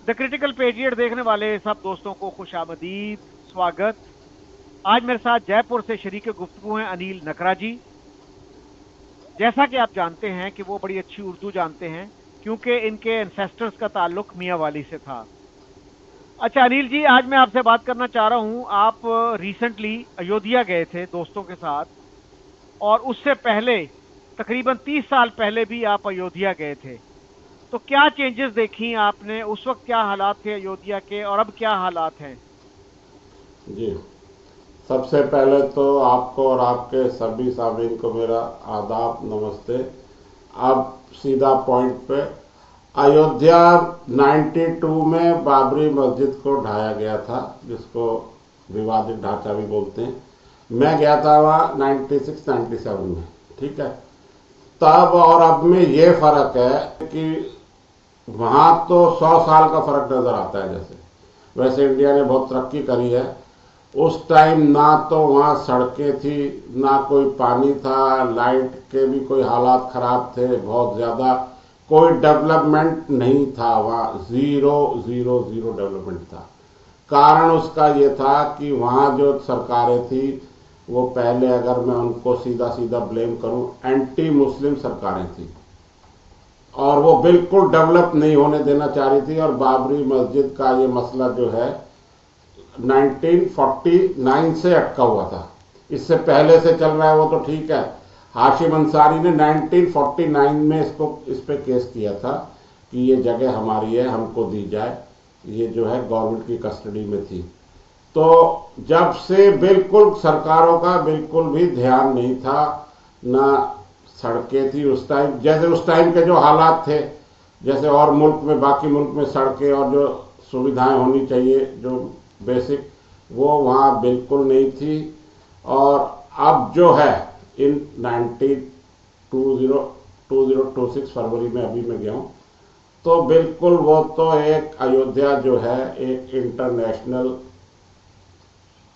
The critical patriot देखने वाले सब दोस्तों को खुशामदीद, स्वागत। आज मेरे साथ जयपुर से शरीक गुफ्तगू हैं अनिल नकरा जी। जैसा कि आप जानते हैं कि वो बड़ी अच्छी उर्दू जानते हैं, क्योंकि इनके एंसेस्टर्स का ताल्लुक मियाँ वाली से था। अच्छा अनिल जी, आज मैं आपसे बात करना चाह रहा हूँ। आप रिसेंटली अयोध्या गए थे दोस्तों के साथ, और उससे पहले तकरीबन 30 साल पहले भी आप अयोध्या गए थे। तो क्या चेंजेस देखी आपने? उस वक्त क्या हालात थे अयोध्या के, और अब क्या हालात हैं? जी। सबसे पहले तो आपको और आपके सभी सामीन को मेरा आदाब, नमस्ते। अब सीधा पॉइंट पे। अयोध्या 92 में बाबरी मस्जिद को ढाया गया था, जिसको विवादित ढांचा भी बोलते हैं। मैं गया था वहाँ 96-97 में। ठीक है। तब और अब में ये फर्क है कि वहाँ तो 100 साल का फर्क नजर आता है। जैसे वैसे इंडिया ने बहुत तरक्की करी है। उस टाइम ना तो वहाँ सड़कें थी, ना कोई पानी था, लाइट के भी कोई हालात खराब थे बहुत ज़्यादा। कोई डेवलपमेंट नहीं था वहाँ, ज़ीरो ज़ीरो ज़ीरो डेवलपमेंट था। कारण उसका ये था कि वहाँ जो सरकारें थी वो पहले, अगर मैं उनको सीधा सीधा ब्लेम करूं, एंटी मुस्लिम सरकारें थी और वो बिल्कुल डेवलप नहीं होने देना चाह रही थी। और बाबरी मस्जिद का ये मसला जो है 1949 से अटका हुआ था। इससे पहले से चल रहा है वो तो ठीक है। हाशिम अंसारी ने 1949 में इस पे केस किया था कि ये जगह हमारी है, हमको दी जाए। ये जो है गवर्नमेंट की कस्टडी में थी। तो जब से बिल्कुल सरकारों का बिल्कुल भी ध्यान नहीं था, ना सड़कें थी उस टाइम, जैसे उस टाइम के जो हालात थे, जैसे और मुल्क में, बाकी मुल्क में सड़कें और जो सुविधाएं होनी चाहिए जो बेसिक, वो वहाँ बिल्कुल नहीं थी। और अब जो है इन 2026 फरवरी में अभी मैं गया हूँ, तो बिल्कुल वो तो एक अयोध्या जो है एक इंटरनेशनल,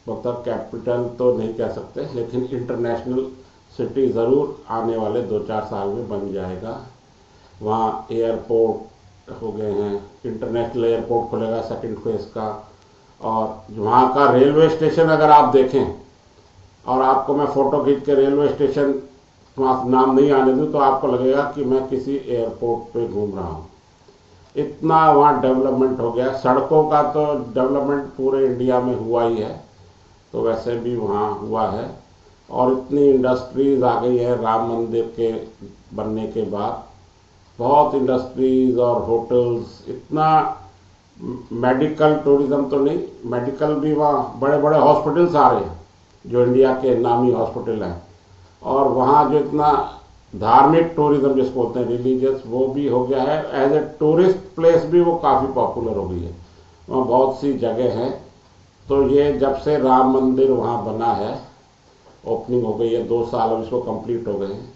मतलब कैपिटल तो नहीं कह सकते, लेकिन इंटरनेशनल सिटी ज़रूर आने वाले 2-4 साल में बन जाएगा। वहाँ एयरपोर्ट हो गए हैं, इंटरनेशनल एयरपोर्ट खुलेगा सेकंड फेज का। और वहाँ का रेलवे स्टेशन अगर आप देखें, और आपको मैं फ़ोटो खींच के रेलवे स्टेशन वहाँ नाम नहीं आने दूँ, तो आपको लगेगा कि मैं किसी एयरपोर्ट पे घूम रहा हूँ। इतना वहाँ डेवलपमेंट हो गया। सड़कों का तो डेवलपमेंट पूरे इंडिया में हुआ ही है, तो वैसे भी वहाँ हुआ है। और इतनी इंडस्ट्रीज आ गई है राम मंदिर के बनने के बाद, बहुत इंडस्ट्रीज और होटल्स, इतना मेडिकल टूरिज्म तो नहीं, मेडिकल भी वहाँ बड़े बड़े हॉस्पिटल्स आ रहे हैं जो इंडिया के नामी हॉस्पिटल हैं। और वहाँ जो इतना धार्मिक टूरिज्म जिसको बोलते हैं, रिलीजियस, वो भी हो गया है। एज ए टूरिस्ट प्लेस भी वो काफ़ी पॉपुलर हो गई है। वहाँ बहुत सी जगह हैं। तो ये जब से राम मंदिर वहाँ बना है, ओपनिंग हो गई है, 2 साल अब इसको कंप्लीट हो गए हैं,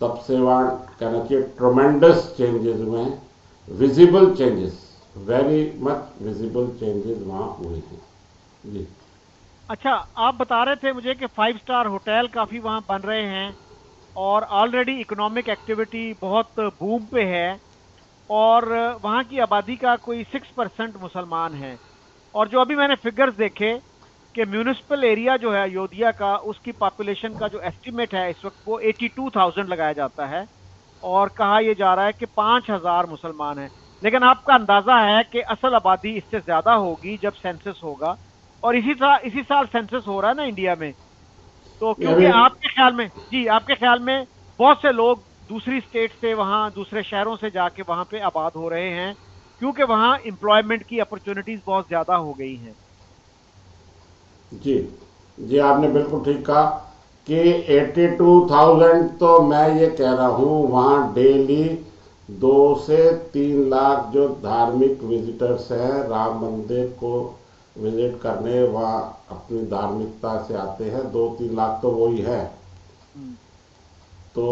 तब से वहाँ कहना चाहिए ट्रमेंडस चेंजेस हुए हैं, visible changes, very much visible changes वहाँ हुए हैं। जी। अच्छा, आप बता रहे थे मुझे कि 5 स्टार होटल काफी वहां बन रहे हैं, और ऑलरेडी इकोनॉमिक एक्टिविटी बहुत बूम पे है, और वहाँ की आबादी का कोई 6% मुसलमान है। और जो अभी मैंने फिगर्स देखे कि म्यूनिसिपल एरिया जो है अयोध्या का, उसकी पॉपुलेशन का जो एस्टिमेट है इस वक्त वो 82,000 लगाया जाता है, और कहा यह जा रहा है कि 5,000 मुसलमान हैं। लेकिन आपका अंदाजा है कि असल आबादी इससे ज्यादा होगी जब सेंसस होगा, और इसी साल सेंसस हो रहा है ना इंडिया में। तो ये क्योंकि अभी आपके ख्याल में, जी आपके ख्याल में, बहुत से लोग दूसरी स्टेट से, वहाँ दूसरे शहरों से जाके वहाँ पे आबाद हो रहे हैं, क्योंकि वहाँ एम्प्लॉयमेंट की अपॉर्चुनिटीज बहुत ज्यादा हो गई हैं। जी, जी आपने बिल्कुल ठीक कहा कि 82,000, तो मैं ये कह रहा हूँ वहाँ डेली 2 से 3 लाख जो धार्मिक विजिटर्स हैं राम मंदिर को विजिट करने, वहाँ अपनी धार्मिकता से आते हैं, 2-3 लाख तो वही है। हम्म। तो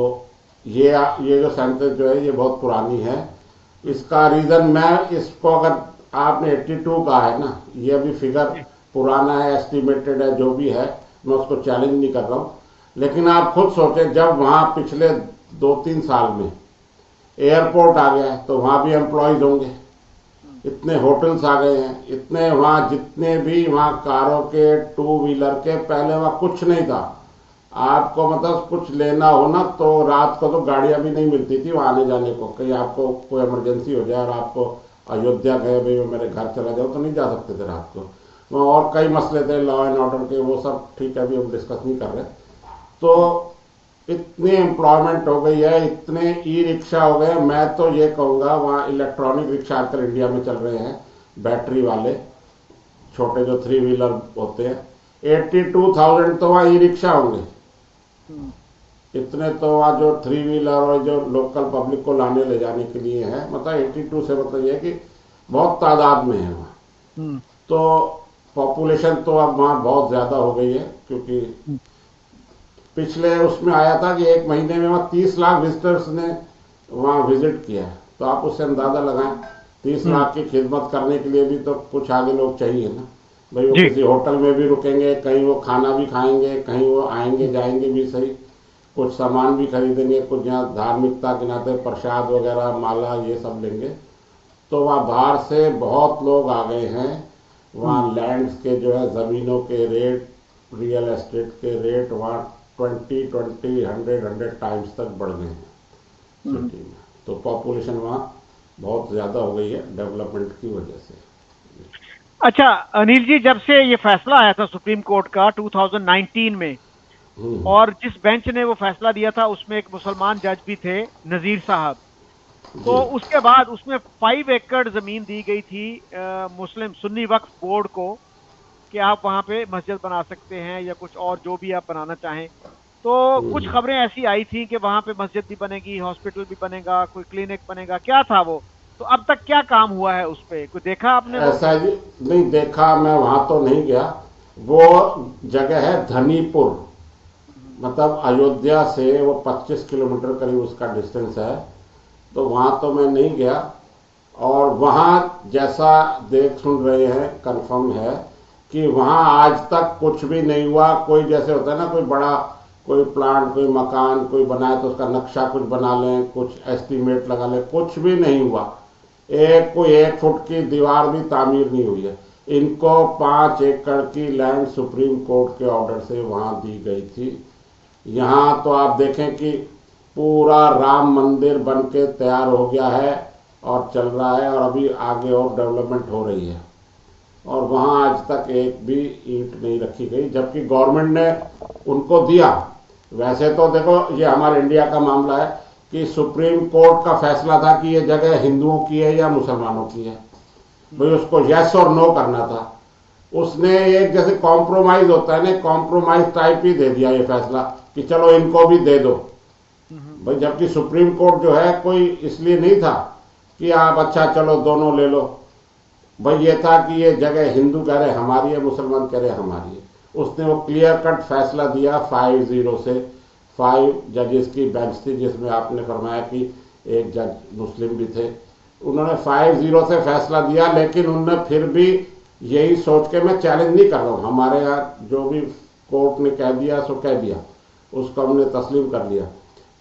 ये जो सेंटेंस जो है ये बहुत पुरानी है। हम्म। इसका रीज़न, मैं इसको, अगर आपने 82 का है ना, ये अभी फिगर जी। पुराना है, एस्टिमेटेड है, जो भी है, मैं उसको चैलेंज नहीं कर रहा हूँ। लेकिन आप खुद सोचें, जब वहाँ पिछले 2-3 साल में एयरपोर्ट आ गया है तो वहाँ भी एम्प्लॉयज़ होंगे। इतने होटल्स आ गए हैं, इतने वहाँ जितने भी वहाँ कारों के, टू व्हीलर के, पहले वहाँ कुछ नहीं था। आपको मतलब कुछ लेना हो ना तो रात को तो गाड़ियां भी नहीं मिलती थी वहाँ आने जाने को, कहीं आपको कोई इमरजेंसी हो जाए और आपको अयोध्या गए भाई मेरे घर चला जाओ तो नहीं जा सकते थे रात को। वहाँ और कई मसले थे लॉ एंड ऑर्डर के, वो सब ठीक है अभी हम डिस्कस नहीं कर रहे। तो इतनी एम्प्लॉयमेंट हो गई है, इतने ई रिक्शा हो गए। मैं तो ये कहूँगा वहाँ इलेक्ट्रॉनिक रिक्शा आजकल इंडिया में चल रहे हैं, बैटरी वाले छोटे जो थ्री व्हीलर होते हैं। 82,000 तो वहाँ ई रिक्शा होंगे। इतने तो वहाँ जो थ्री व्हीलर और जो लोकल पब्लिक को लाने ले जाने के लिए है, मतलब 82 से मतलब ये कि बहुत तादाद में है वहाँ। तो पॉपुलेशन तो अब वहाँ बहुत ज़्यादा हो गई है, क्योंकि पिछले उसमें आया था कि एक महीने में वहाँ 30 लाख विजिटर्स ने वहाँ विजिट किया है। तो आप उससे अंदाज़ा लगाएं, 30 लाख की खिदमत करने के लिए भी तो कुछ आगे लोग चाहिए ना भाई। वो किसी होटल में भी रुकेंगे, कहीं वो खाना भी खाएंगे, कहीं वो आएंगे जाएंगे भी सही, कुछ सामान भी खरीदेंगे, कुछ यहाँ धार्मिकता के नाते प्रसाद वगैरह माला ये सब लेंगे। तो वहाँ बाहर से बहुत लोग आ गए हैं। वहाँ लैंड्स के जो है ज़मीनों के रेट, रियल एस्टेट के रेट वहाँ 100 टाइम्स तक बढ़ गए हैं सिटी में। तो पॉपुलेशन वहाँ बहुत ज़्यादा हो गई है डेवलपमेंट की वजह से। अच्छा अनिल जी, जब से ये फैसला आया था सुप्रीम कोर्ट का 2019 में, और जिस बेंच ने वो फैसला दिया था उसमें एक मुसलमान जज भी थे, नजीर साहब, तो उसके बाद उसमें 5 एकड़ जमीन दी गई थी मुस्लिम सुन्नी वक्फ बोर्ड को कि आप वहां पे मस्जिद बना सकते हैं या कुछ और जो भी आप बनाना चाहें। तो कुछ खबरें ऐसी आई थी कि वहां पे मस्जिद भी बनेगी, हॉस्पिटल भी बनेगा, कोई क्लिनिक बनेगा, क्या था वो? तो अब तक क्या काम हुआ है उस पे, कोई देखा आपने वो? ऐसा जी नहीं देखा, मैं वहां तो नहीं गया। वो जगह है धनीपुर, मतलब अयोध्या से वो 25 किलोमीटर करीब उसका डिस्टेंस है। तो वहां तो मैं नहीं गया। और वहां जैसा देख सुन रहे हैं कंफर्म है कि वहां आज तक कुछ भी नहीं हुआ। कोई जैसे होता है ना, कोई बड़ा कोई प्लांट, कोई मकान कोई बनाए तो उसका नक्शा कुछ बना लें, कुछ एस्टीमेट लगा लें, कुछ भी नहीं हुआ। कोई 1 फुट की दीवार भी तामीर नहीं हुई है। इनको 5 एकड़ की लैंड सुप्रीम कोर्ट के ऑर्डर से वहां दी गई थी। यहाँ तो आप देखें कि पूरा राम मंदिर बन के तैयार हो गया है और चल रहा है, और अभी आगे और डेवलपमेंट हो रही है। और वहाँ आज तक एक भी ईंट नहीं रखी गई, जबकि गवर्नमेंट ने उनको दिया। वैसे तो देखो ये हमारे इंडिया का मामला है कि सुप्रीम कोर्ट का फैसला था कि ये जगह हिंदुओं की है या मुसलमानों की है, भाई उसको यस और नो करना था। उसने एक जैसे कॉम्प्रोमाइज होता है ना, कॉम्प्रोमाइज टाइप ही दे दिया ये फैसला कि चलो इनको भी दे दो भाई। जबकि सुप्रीम कोर्ट जो है कोई इसलिए नहीं था कि आप अच्छा चलो दोनों ले लो भाई, ये था कि ये जगह हिंदू कह रहे हमारी है, मुसलमान कह रहे हमारी है। उसने वो क्लियर कट फैसला दिया 5-0 से। 5 जजेस की बेंच थी, जिसमें आपने फरमाया कि एक जज मुस्लिम भी थे। उन्होंने 5-0 से फैसला दिया, लेकिन उन्होंने फिर भी यही सोच के, मैं चैलेंज नहीं कर रहा हूँ, हमारे यहाँ जो भी कोर्ट ने कह दिया सो कह दिया, उसको हमने तस्लीम कर लिया।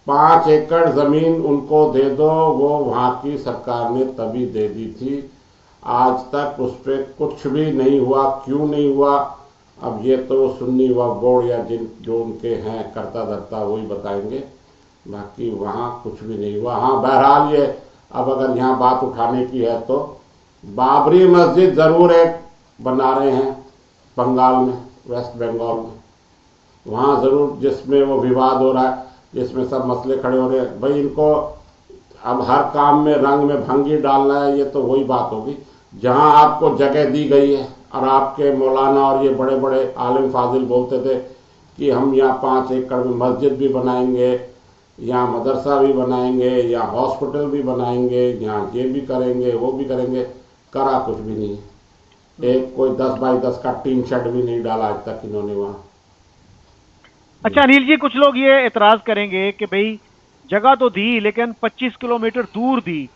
5 एकड़ जमीन उनको दे दो, वो वहाँ की सरकार ने तभी दे दी थी। आज तक उस पर कुछ भी नहीं हुआ। क्यों नहीं हुआ, अब ये तो सुन्नी वक्फ बोर्ड या जिन जो उनके हैं कर्ता धर्ता वही बताएंगे। बाकी वहाँ कुछ भी नहीं हुआ। हाँ बहरहाल ये अब अगर यहाँ बात उठाने की है तो बाबरी मस्जिद ज़रूर एक बना रहे हैं बंगाल में, वेस्ट बंगाल में। वहाँ ज़रूर, जिसमें वो विवाद हो रहा है, जिसमें सब मसले खड़े हो रहे हैं भाई। इनको अब हर काम में रंग में भंगी डालना है, ये तो वही बात होगी। जहाँ आपको जगह दी गई है और आपके मौलाना और ये बड़े बड़े आलिम फाजिल बोलते थे कि हम यहाँ 5 एकड़ में मस्जिद भी बनाएंगे, यहाँ मदरसा भी बनाएंगे, यहाँ हॉस्पिटल भी बनाएंगे, यहाँ ये भी करेंगे वो भी करेंगे, करा कुछ भी नहीं। एक कोई 10 बाई 10 का टीन शेड भी नहीं डाला आज तक इन्होंने वहाँ। अच्छा अनिल जी, कुछ लोग ये एतराज करेंगे कि भाई जगह तो दी लेकिन 25 किलोमीटर दूर दी,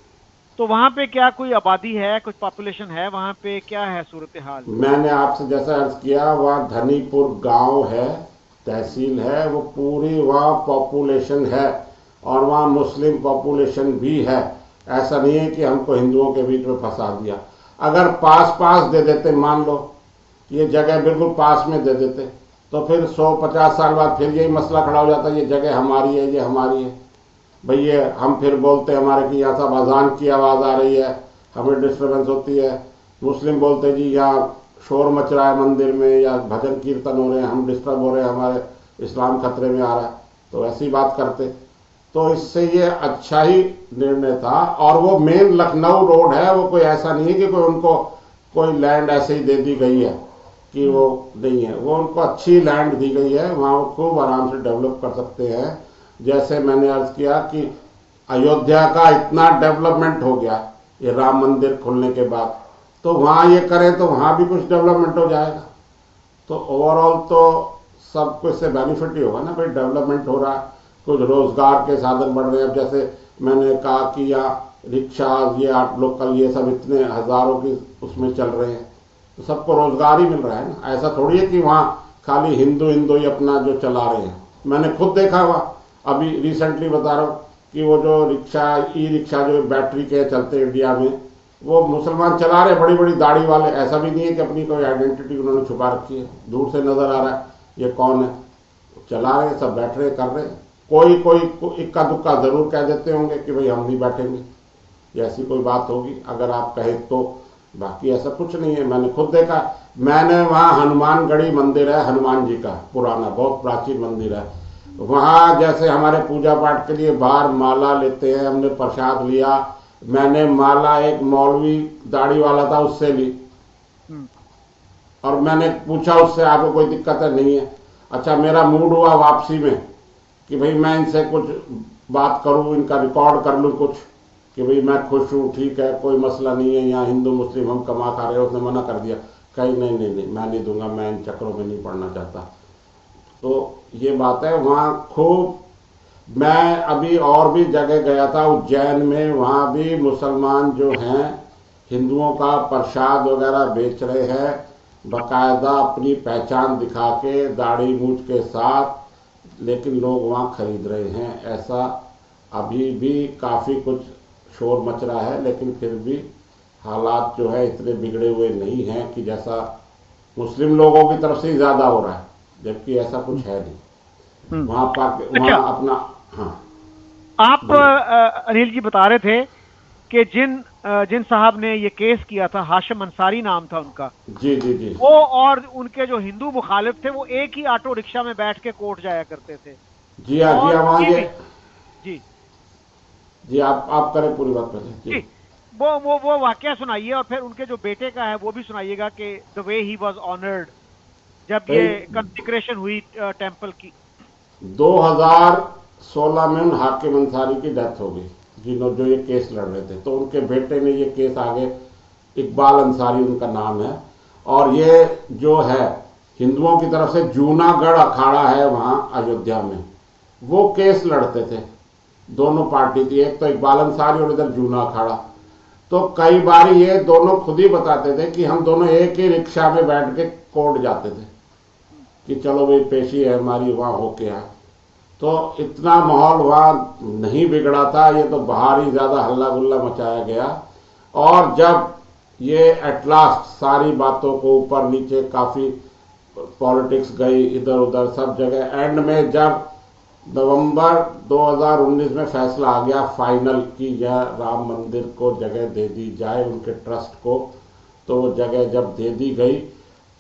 तो वहां पे क्या कोई आबादी है, कुछ पॉपुलेशन है वहां पे, क्या है सूरत हाल? मैंने आपसे जैसा अर्ज किया, वहाँ धनीपुर गांव है, तहसील है, वो पूरी वहाँ पॉपुलेशन है और वहाँ मुस्लिम पॉपुलेशन भी है। ऐसा नहीं है कि हमको हिंदुओं के बीच में फंसा दिया। अगर पास पास दे देते, मान लो ये जगह बिल्कुल पास में दे देते, तो फिर 150 साल बाद फिर यही मसला खड़ा हो जाता, ये जगह हमारी है, ये हमारी है। भाई ये हम फिर बोलते हमारे कि यहाँ सब अजान की आवाज़ आ रही है, हमें डिस्टर्बेंस होती है। मुस्लिम बोलते जी यहाँ शोर मच रहा है मंदिर में, या भजन कीर्तन हो रहे हैं, हम डिस्टर्ब हो रहे हैं, हमारे इस्लाम खतरे में आ रहा है, तो ऐसी बात करते। तो इससे ये अच्छा ही निर्णय था। और वो मेन लखनऊ रोड है, वो कोई ऐसा नहीं है कि कोई उनको कोई लैंड ऐसे ही दे दी गई है कि वो नहीं है, वो उनको अच्छी लैंड दी गई है, वहाँ वो खूब आराम से डेवलप कर सकते हैं। जैसे मैंने अर्ज किया कि अयोध्या का इतना डेवलपमेंट हो गया ये राम मंदिर खुलने के बाद, तो वहाँ ये करें तो वहाँ भी कुछ डेवलपमेंट हो जाएगा। तो ओवरऑल तो सब कुछ से बेनिफिट ही होगा ना भाई, डेवलपमेंट हो रहा है, कुछ रोजगार के साधन बढ़ रहे हैं। जैसे मैंने कहा कि यहाँ रिक्शा, ये लोकल, ये सब इतने हजारों की उसमें चल रहे हैं, तो सबको रोजगार ही मिल रहा है ना। ऐसा थोड़ी है कि वहाँ खाली हिंदू ही अपना जो चला रहे हैं। मैंने खुद देखा हुआ, अभी रिसेंटली बता रहा हूँ कि वो जो रिक्शा, ई रिक्शा जो बैटरी के चलते इंडिया में, वो मुसलमान चला रहे, बड़ी बड़ी दाढ़ी वाले। ऐसा भी नहीं है कि अपनी कोई आइडेंटिटी उन्होंने छुपा रखी है, दूर से नजर आ रहा है ये कौन है, चला रहे, सब बैठ रहे, कर रहे। कोई इक्का दुक्का जरूर कह देते होंगे कि भाई हम नहीं बैठेंगे, ये ऐसी कोई बात होगी अगर आप कहें तो, बाकी ऐसा कुछ नहीं है। मैंने खुद देखा, मैंने वहाँ हनुमानगढ़ी मंदिर है, हनुमान जी का पुराना बहुत प्राचीन मंदिर है, वहाँ जैसे हमारे पूजा पाठ के लिए बाहर माला लेते हैं, हमने प्रसाद लिया, मैंने माला एक मौलवी दाढ़ी वाला था उससे ली, और मैंने पूछा उससे आपको कोई दिक्कत है, नहीं है। अच्छा, मेरा मूड हुआ वापसी में कि भाई मैं इनसे कुछ बात करूं, इनका रिकॉर्ड कर लूं कुछ, कि भाई मैं खुश हूं, ठीक है, कोई मसला नहीं है, यहाँ हिंदू मुस्लिम हम कमा खा रहे हैं। उसने मना कर दिया, कहीं नहीं नहीं नहीं, मैं नहीं दूंगा, मैं इन चक्रों में नहीं पड़ना चाहता। तो ये बात है। वहाँ खूब, मैं अभी और भी जगह गया था उज्जैन में, वहाँ भी मुसलमान जो हैं हिंदुओं का प्रसाद वगैरह बेच रहे हैं, बाकायदा अपनी पहचान दिखा के, दाढ़ी मूछ के साथ, लेकिन लोग वहाँ खरीद रहे हैं। ऐसा अभी भी काफ़ी कुछ शोर मच रहा है, लेकिन फिर भी हालात जो है इतने बिगड़े हुए नहीं हैं कि जैसा मुस्लिम लोगों की तरफ से ज़्यादा हो रहा है, जबकि ऐसा कुछ है नहीं वहाँ वहाँ अपना। हाँ, आप अनिल जी बता रहे थे कि जिन साहब ने ये केस किया था, हाशिम अंसारी नाम था उनका, जी जी जी, वो और उनके जो हिंदू मुखालिफ थे वो एक ही ऑटो रिक्शा में बैठ के कोर्ट जाया करते थे। जी हाँ, जी हाँ, वहाँ ये, जी जी आप करें पूरी बात पहले जी। वो वाकया सुनाइए, और फिर उनके जो बेटे का है वो भी सुनाइएगा कि the way he was honoured जब ये कंसेक्रेशन हुई टेंपल की। 2016 में उन हाकिम अंसारी की डेथ हो गई, जिन्होंने जो ये केस लड़ रहे थे, तो उनके बेटे ने ये केस आगे, इकबाल अंसारी उनका नाम है, और ये जो है हिंदुओं की तरफ से जूनागढ़ अखाड़ा है वहाँ अयोध्या में, वो केस लड़ते थे। दोनों पार्टी थी, एक तो इकबाल अंसारी और इधर जूना अखाड़ा। तो कई बार ये दोनों खुद ही बताते थे कि हम दोनों एक ही रिक्शा में बैठ के कोर्ट जाते थे कि चलो भाई पेशी है हमारी, वहाँ होके आए। तो इतना माहौल वहाँ नहीं बिगड़ा था, ये तो बाहर ही ज़्यादा हल्ला गुल्ला मचाया गया। और जब ये एट लास्ट सारी बातों को ऊपर नीचे काफ़ी पॉलिटिक्स गई इधर उधर सब जगह, एंड में जब नवंबर 2019 में फैसला आ गया फाइनल कि यह राम मंदिर को जगह दे दी जाए उनके ट्रस्ट को, तो वो जगह जब दे दी गई,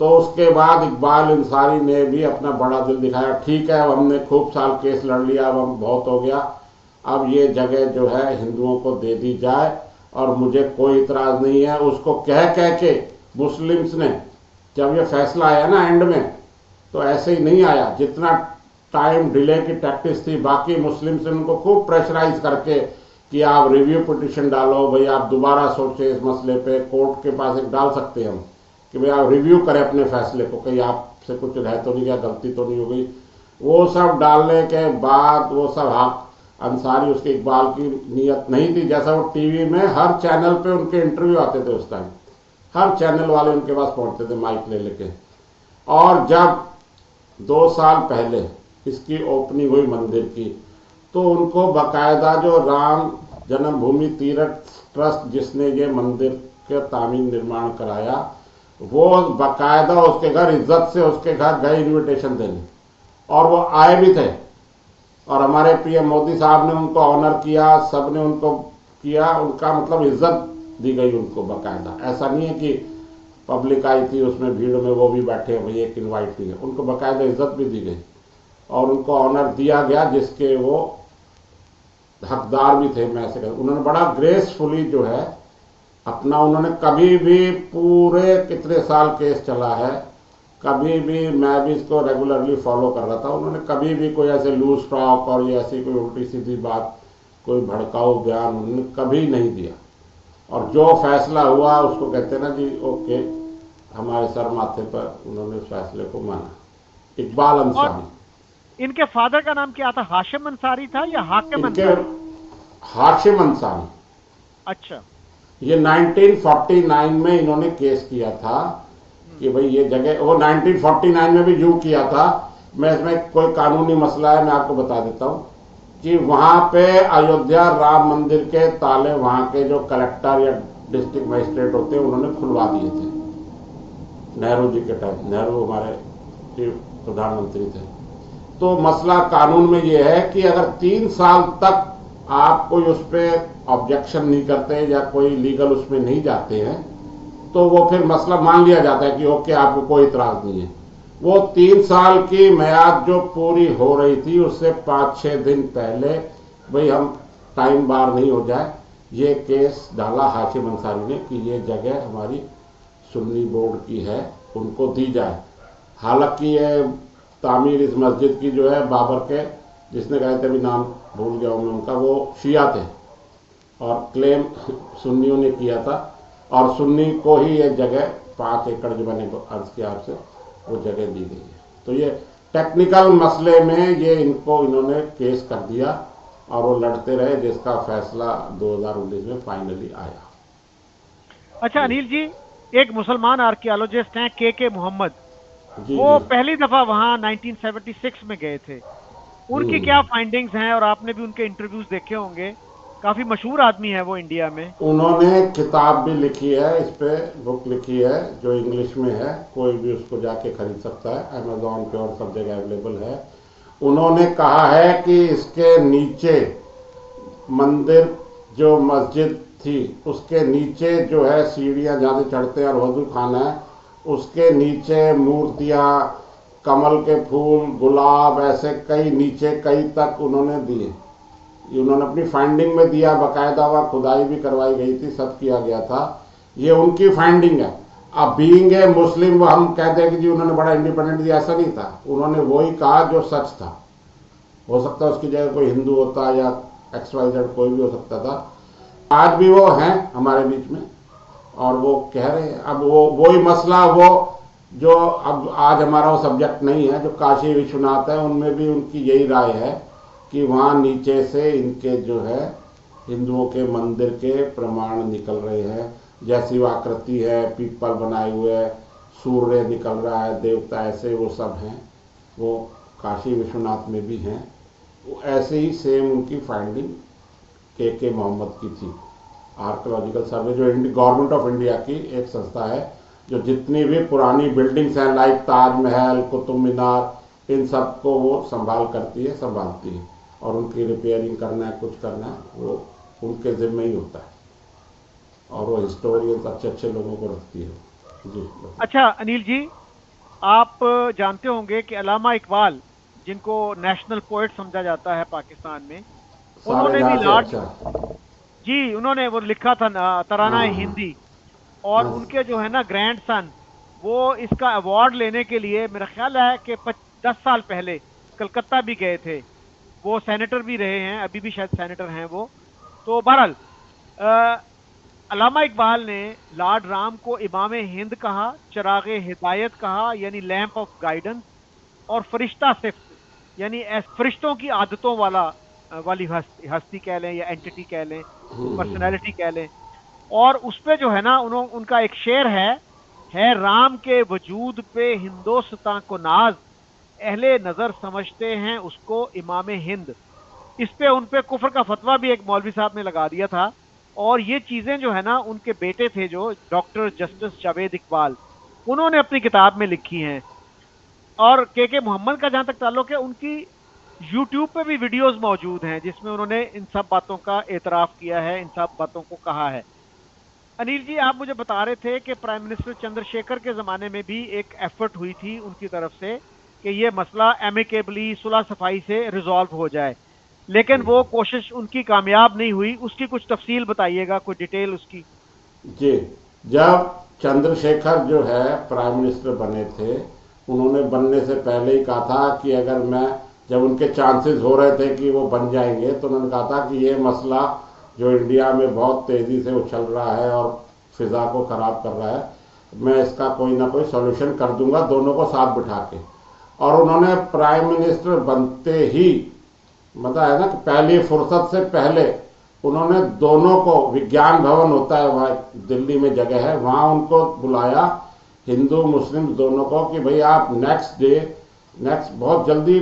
तो उसके बाद इकबाल अंसारी ने भी अपना बड़ा दिल दिखाया, ठीक है अब हमने खूब साल केस लड़ लिया, अब हम बहुत हो गया, अब ये जगह जो है हिंदुओं को दे दी जाए और मुझे कोई इतराज नहीं है। उसको कह के मुस्लिम्स ने, जब ये फैसला आया ना एंड में, तो ऐसे ही नहीं आया, जितना टाइम डिले की टैक्टिस थी, बाकी मुस्लिम्स ने उनको खूब प्रेशराइज करके कि आप रिव्यू पिटिशन डालो, भाई आप दोबारा सोचें इस मसले पे, कोर्ट के पास एक डाल सकते हैं हम कि भाई आप रिव्यू करें अपने फैसले को, कहीं आपसे कुछ रह तो नहीं गया, गलती तो नहीं हो गई। वो सब डालने के बाद वो सब अंसारी, उसके इकबाल की नीयत नहीं थी, जैसा वो टीवी में हर चैनल पे उनके इंटरव्यू आते थे उस टाइम, हर चैनल वाले उनके पास पहुंचते थे माइक ले लेके। और जब 2 साल पहले इसकी ओपनिंग हुई मंदिर की, तो उनको बाकायदा जो राम जन्मभूमि तीर्थ ट्रस्ट जिसने ये मंदिर के तामीर निर्माण कराया, वो बाकायदा उसके घर इज्जत से उसके घर गए इनविटेशन देने, और वो आए भी थे, और हमारे पीएम मोदी साहब ने उनको ऑनर किया, सब ने उनको किया, उनका मतलब इज्जत दी गई उनको बाकायदा। ऐसा नहीं है कि पब्लिक आई थी उसमें भीड़ में वो भी बैठे भाई एक इन्वाइट नहीं है, उनको बाकायदा इज्जत भी दी गई और उनको ऑनर दिया गया जिसके वो हकदार भी थे। मैं ऐसे कहता, उन्होंने बड़ा ग्रेसफुली जो है अपना, उन्होंने कभी भी पूरे कितने साल केस चला है, कभी भी, मैं भी इसको रेगुलरली फॉलो कर रहा था, उन्होंने कभी भी कोई ऐसे लूज टॉक और ये ऐसी कोई उल्टी सीधी बात, कोई भड़काऊ बयान उन्होंने कभी नहीं दिया। और जो फैसला हुआ उसको कहते हैं ना जी ओके, हमारे सर माथे पर उन्होंने उस फैसले को माना। इकबाल अंसारी। इनके फादर का नाम क्या था? हाशिम अंसारी था या हाकिम इनके अंसारी? हाशिम अंसारी। अच्छा। ये 1949 में इन्होंने केस किया था कि भाई ये जगह, वो 1949 में भी यूं किया था। मैं इसमें कोई कानूनी मसला है, मैं आपको बता देता हूं कि वहां पे अयोध्या राम मंदिर के ताले वहां के जो कलेक्टर या डिस्ट्रिक्ट मजिस्ट्रेट होते हैं उन्होंने खुलवा दिए थे, नेहरू जी के टाइम, नेहरू हमारे प्रधानमंत्री थे। तो मसला कानून में यह है कि अगर 3 साल तक आप कोई उस पर ऑब्जेक्शन नहीं करते या कोई लीगल उसमें नहीं जाते हैं तो वो फिर मसला मान लिया जाता है कि ओके आपको कोई इतराज नहीं है। वो 3 साल की मियाद जो पूरी हो रही थी उससे 5-6 दिन पहले भाई हम टाइम बार नहीं हो जाए, ये केस डाला हाशिम अंसारी ने कि ये जगह हमारी सुन्नी बोर्ड की है, उनको दी जाए। हालांकि ये तामीर इस मस्जिद की जो है बाबर के, जिसने कहा था, अभी नाम भूल गया हूं मैं उनका, वो शिया थे और क्लेम सुन्नियों ने किया था, और सुन्नी को ही ये जगह 5 एकड़ जो मैंने अर्ज किया आपसे, वो जगह दी गई है। तो ये टेक्निकल मसले में ये इन्होंने केस कर दिया और वो लड़ते रहे, जिसका फैसला 2019 में फाइनली आया। अच्छा अनिल जी, एक मुसलमान आर्कियोलॉजिस्ट हैं के मोहम्मद, वो जी। पहली दफा वहां 1976 में गए थे। उनकी क्या फाइंडिंग्स हैं? और आपने भी उनके इंटरव्यूज देखे होंगे, काफी मशहूर आदमी है वो इंडिया में। उन्होंने किताब भी लिखी है, इस पे बुक लिखी है जो इंग्लिश में है, कोई भी उसको जाके खरीद सकता है, अमेजोन पे और सब जगह अवेलेबल है। उन्होंने कहा है कि इसके नीचे मंदिर, जो मस्जिद थी उसके नीचे जो है सीढ़ियां जहाँ से चढ़ते हैं और वजू खाना है, उसके नीचे मूर्तियां, कमल के फूल, गुलाब, ऐसे कई नीचे कई तक उन्होंने दिए। ये उन्होंने अपनी फाइंडिंग में दिया, बाकायदा वह खुदाई भी करवाई गई थी, सब किया गया था। ये उनकी फाइंडिंग है। अब बीइंग ए मुस्लिम वो हम कहते हैं कि जी उन्होंने बड़ा इंडिपेंडेंट दिया, ऐसा नहीं था। उन्होंने वही कहा जो सच था। हो सकता है उसकी जगह कोई हिंदू होता या XYZ कोई भी हो सकता था। आज भी वो हैं हमारे बीच में और वो कह रहे हैं। अब वो वही मसला, वो जो अब आज हमारा वो सब्जेक्ट नहीं है, जो काशी विश्वनाथ है, उनमें भी उनकी यही राय है कि वहाँ नीचे से इनके जो है हिंदुओं के मंदिर के प्रमाण निकल रहे हैं, जैसी वो आकृति है, पीपल बनाए हुए है, सूर्य निकल रहा है, देवता, ऐसे वो सब हैं, वो काशी विश्वनाथ में भी हैं। वो ऐसे ही सेम उनकी फाइंडिंग के मोहम्मद की थी। आर्कोलॉजिकल सर्वे जो गवर्नमेंट ऑफ इंडिया की एक संस्था है, जो जितनी भी पुरानी बिल्डिंग्स हैं लाइक ताजमहल, कुतुब मीनार, इन सब को वो संभालती है, और उनकी रिपेयरिंग करना है, कुछ करना है, वो उनके जिम्मे ही होता है, और वो हिस्टोरियंस अच्छे लोगों को रखती है। जी। अच्छा अनिल जी, आप जानते होंगे कि अल्लामा इकबाल, जिनको नेशनल पोएट समझा जाता है पाकिस्तान में, उन्होंने भी लॉर्ड, अच्छा। जी उन्होंने वो लिखा था तराना हाँ हिंदी, और हाँ। उनके जो है ना ग्रैंडसन, वो इसका अवार्ड लेने के लिए मेरा ख्याल है कि 10 साल पहले कलकत्ता भी गए थे। वो सेनेटर भी रहे हैं, अभी भी शायद सेनेटर हैं वो। तो बहरहाल अल्लामा इकबाल ने लॉर्ड राम को इमाम हिंद कहा, चिरागे हिदायत कहा यानी लैंप ऑफ गाइडेंस, और फरिश्ता सिफ्त यानी फरिश्तों की आदतों वाली हस्ती कह लें या एंटिटी कह लें, पर्सनैलिटी कह लें। और उस पे जो है ना उनका एक शेर है राम के वजूद पे हिंदोस्तां को नाज, अहले नजर समझते हैं उसको इमाम हिंद। इस पे उन पे कुफर का फतवा भी एक मौलवी साहब ने लगा दिया था, और ये चीजें जो है ना, उनके बेटे थे जो डॉक्टर जस्टिस जावेद इकबाल, उन्होंने अपनी किताब में लिखी हैं। और के मोहम्मद का जहां तक ताल्लुक है, उनकी यूट्यूब पे भी वीडियोस मौजूद हैं जिसमें उन्होंने इन सब बातों का एतराफ किया है, इन सब बातों को कहा है। अनिल जी, आप मुझे बता रहे थे कि प्राइम मिनिस्टर चंद्रशेखर के ज़माने में भी एक एफर्ट हुई थी उनकी तरफ से कि ये मसला एमिकेबली सुलह सफाई से रिजॉल्व हो जाए, लेकिन वो कोशिश उनकी कामयाब नहीं हुई। उसकी कुछ तफसील बताइएगा, कोई डिटेल उसकी। जी, जब चंद्रशेखर जो है प्राइम मिनिस्टर बने थे, उन्होंने बनने से पहले ही कहा था कि अगर मैं, जब उनके चांसेस हो रहे थे कि वो बन जाएंगे, तो उन्होंने कहा था कि ये मसला जो इंडिया में बहुत तेज़ी से उछल रहा है और फिजा को ख़राब कर रहा है, मैं इसका कोई ना कोई सॉल्यूशन कर दूंगा, दोनों को साथ बिठा के। और उन्होंने प्राइम मिनिस्टर बनते ही, मतलब है ना कि पहली फुर्सत से पहले उन्होंने दोनों को, विज्ञान भवन होता है वहाँ दिल्ली में जगह है, वहाँ उनको बुलाया, हिंदू मुस्लिम दोनों को, कि भाई आप नेक्स्ट बहुत जल्दी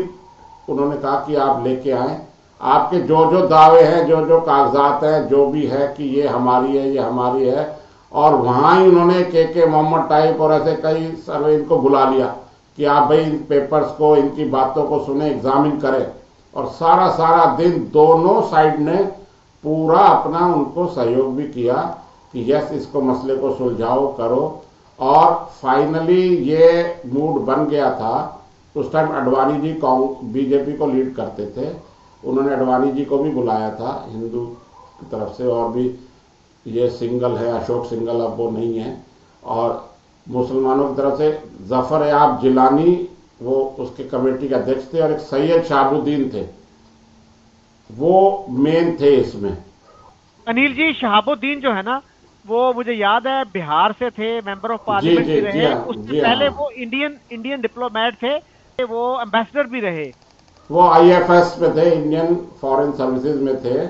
उन्होंने कहा कि आप लेके आए आपके जो जो दावे हैं, जो जो कागजात हैं, जो भी है कि ये हमारी है, ये हमारी है। और वहाँ ही उन्होंने के मोहम्मद टाइप और ऐसे कई सर्वे इनको बुला लिया कि आप भाई इन पेपर्स को, इनकी बातों को सुने, एग्जामिन करें। और सारा दिन दोनों साइड ने पूरा अपना उनको सहयोग भी किया कि यस, इसको मसले को सुलझाओ, करो। और फाइनली ये मूड बन गया था। उस टाइम अडवाणी जी बीजेपी को लीड करते थे, उन्होंने अडवाणी जी को भी बुलाया था हिंदू की तरफ से, और भी ये सिंगल है, अशोक सिंगल अब वो नहीं है, और मुसलमानों की तरफ से जफर याब जिलानी वो उसके कमेटी के अध्यक्ष थे, और एक सैयद शहाबुद्दीन थे, वो मेन थे इसमें। अनिल जी, शहाबुद्दीन जो है ना, वो मुझे याद है बिहार से थे, मेंबर ऑफ जी पार्लियामेंट जी भी जी रहे, हाँ, उससे जी पहले हाँ। वो इंडियन डिप्लोमेट थे, वो एम्बेसडर भी रहे। वो आईएफएस में थे, इंडियन फॉरेन सर्विसेज में थे,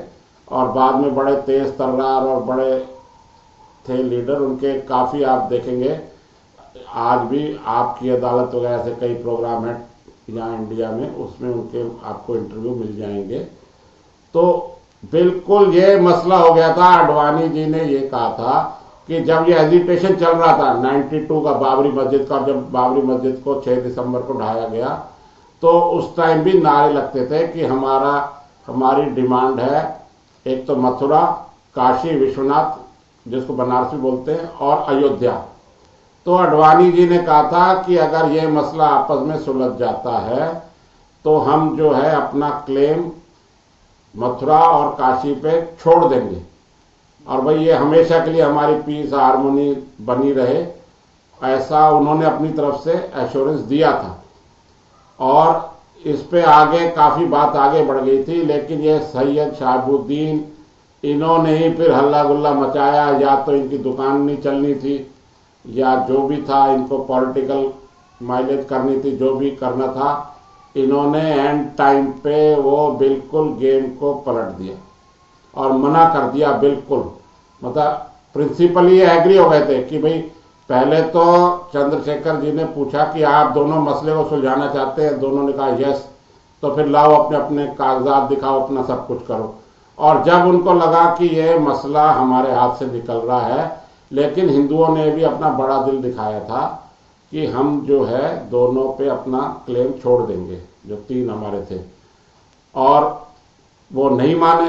और बाद में बड़े तेज तर्रार और बड़े थे लीडर उनके। काफ़ी आप देखेंगे आज भी आपकी अदालत वगैरह से कई प्रोग्राम है यहाँ इंडिया में, उसमें उनके आपको इंटरव्यू मिल जाएंगे। तो बिल्कुल ये मसला हो गया था। अडवाणी जी ने ये कहा था कि जब ये हेजिटेशन चल रहा था 92 का बाबरी मस्जिद का, जब बाबरी मस्जिद को 6 दिसंबर को ढाया गया, तो उस टाइम भी नारे लगते थे कि हमारी डिमांड है, एक तो मथुरा, काशी विश्वनाथ जिसको बनारस भी बोलते हैं, और अयोध्या। तो अडवाणी जी ने कहा था कि अगर ये मसला आपस में सुलझ जाता है तो हम जो है अपना क्लेम मथुरा और काशी पे छोड़ देंगे, और भाई ये हमेशा के लिए हमारी पीस हारमोनी बनी रहे, ऐसा उन्होंने अपनी तरफ से एश्योरेंस दिया था। और इस पे आगे काफ़ी बात आगे बढ़ गई थी, लेकिन ये सैयद शहाबुद्दीन, इन्होंने ही फिर हल्ला गुल्ला मचाया। या तो इनकी दुकान नहीं चलनी थी, या जो भी था, इनको पॉलिटिकल माइलेज करनी थी, जो भी करना था, इन्होंने एंड टाइम पे वो बिल्कुल गेम को पलट दिया और मना कर दिया बिल्कुल। मतलब प्रिंसिपली एग्री हो गए थे कि भाई, पहले तो चंद्रशेखर जी ने पूछा कि आप दोनों मसले को सुलझाना चाहते हैं, दोनों ने कहा यस, तो फिर लाओ अपने अपने कागजात दिखाओ, अपना सब कुछ करो। और जब उनको लगा कि ये मसला हमारे हाथ से निकल रहा है, लेकिन हिंदुओं ने भी अपना बड़ा दिल दिखाया था कि हम जो है दोनों पे अपना क्लेम छोड़ देंगे, जो 3 हमारे थे, और वो नहीं माने।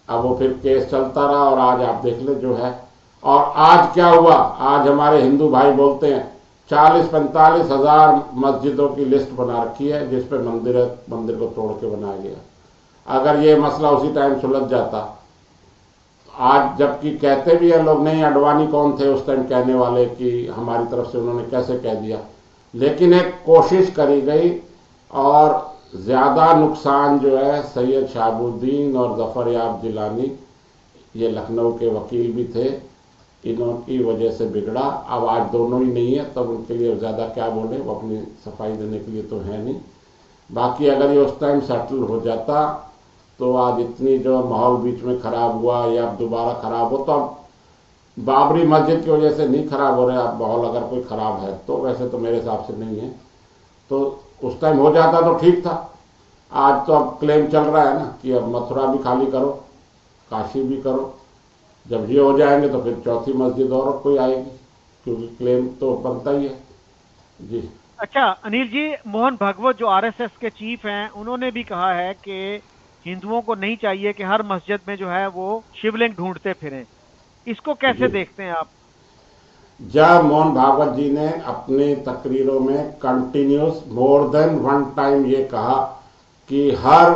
अब वो फिर केस चलता रहा, और आज आप देख ले जो है। और आज क्या हुआ, आज हमारे हिंदू भाई बोलते हैं 40-45 हजार मस्जिदों की लिस्ट बना रखी है जिसपे मंदिर है, मंदिर को तोड़ के बनाया गया। अगर ये मसला उसी टाइम सुलझ जाता, आज जबकि कहते भी हैं लोग, नहीं अडवाणी कौन थे उस टाइम कहने वाले कि हमारी तरफ से उन्होंने कैसे कह दिया, लेकिन एक कोशिश करी गई। और ज़्यादा नुकसान जो है सैयद शहाबुद्दीन और जफर याब जिलानी, ये लखनऊ के वकील भी थे, इन्हों की वजह से बिगड़ा। अब आज दोनों ही नहीं है, तब उनके लिए ज़्यादा क्या बोले, वो अपनी सफाई देने के लिए तो है नहीं। बाकी अगर ये उस टाइम सेटल हो जाता तो आज इतनी जो माहौल बीच में ख़राब हुआ, या दोबारा ख़राब हो, तो अब बाबरी मस्जिद की वजह से नहीं ख़राब हो रहा है माहौल, अगर कोई ख़राब है तो, वैसे तो मेरे हिसाब से नहीं है। तो उस टाइम हो जाता तो ठीक था। आज तो अब क्लेम चल रहा है ना कि अब मथुरा भी खाली करो, काशी भी करो, जब ये हो जाएंगे तो फिर चौथी मस्जिद और कोई आएगी, क्योंकि क्लेम तो बनता ही है। जी। अच्छा अनिल जी, मोहन भागवत जो आरएसएस के चीफ हैं, उन्होंने भी कहा है कि हिंदुओं को नहीं चाहिए कि हर मस्जिद में जो है वो शिवलिंग ढूंढते फिरें। इसको कैसे जी। देखते हैं आप? जब मोहन भागवत जी ने अपनी तकरीरों में continuous more than one time ये कहा कि हर